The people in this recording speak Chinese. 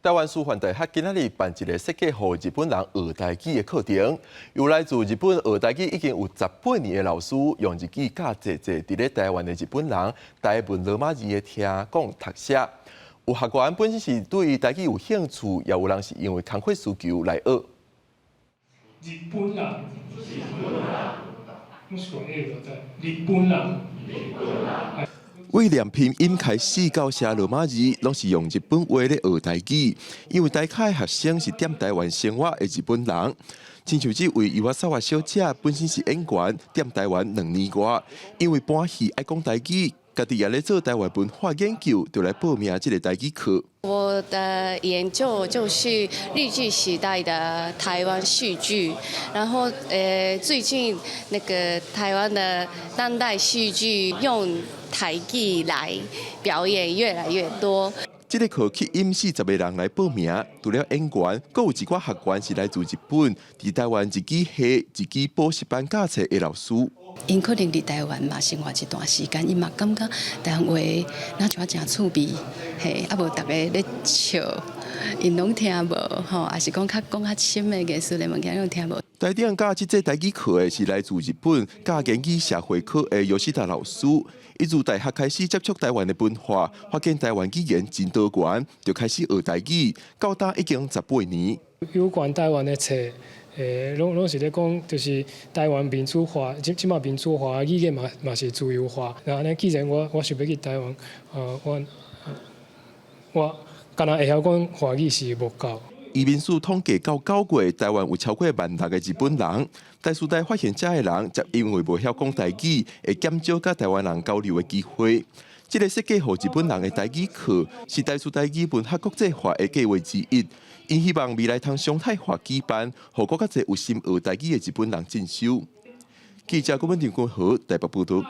台湾师范大学今仔日办一个设计予日本人学台语的课程，由来自日本学台语已经有18年的老师，用日语教济伫咧台湾的日本人台文罗马字的听讲读写。有学员本身是对台语有兴趣，也有人是因为工作需求来学。日本人，もしくは英語で日本人。为念拼音开始到写罗马字，拢是用日本话咧学台语，因为台下的学生是踮台湾生活的日本人。亲像这位伊娃沙娃小姐本身是演员，踮台湾2年多，因为搬戏爱讲台语，家己也咧做台湾文化研究，就来报名这个台语课。我的研究就是日据时代的台湾戏剧，然后最近那个台湾的当代戏剧用台语来表演越来越多。这个课吸引40个人来报名，除了演员，佫有一寡学员是来自日本，伫台湾自己系自己补习班教册的老师。因可能伫台湾嘛生活一段时间，伊嘛感觉台湾话那像真趣味，嘿，啊无大家咧笑，因拢听无吼，也是讲较深的艺术的物件，拢听无。台顶教这台语课的是来自日本教研究社会科的尤西达老师。伊自大学开始接触台湾的文化，发现台湾语言真多元，就开始学台语，到今已经18年。有关台湾的册，拢是咧讲，就是台湾民主化，即马民主化语言嘛是自由化。然后呢，既然我想要去台湾，我敢若会晓讲华语是无够。移民署统计到9月，台湾有超过16000个日本人。台师大发现这个人，则因为无晓讲台语，会减少甲台湾人交流的机会。这个设计予日本人的台语课，是台师大语文学国际化的计划之一。因希望未来通常态化举办，予更较侪有心学台语的日本人进修。记者郭文婷、君豪台北报道。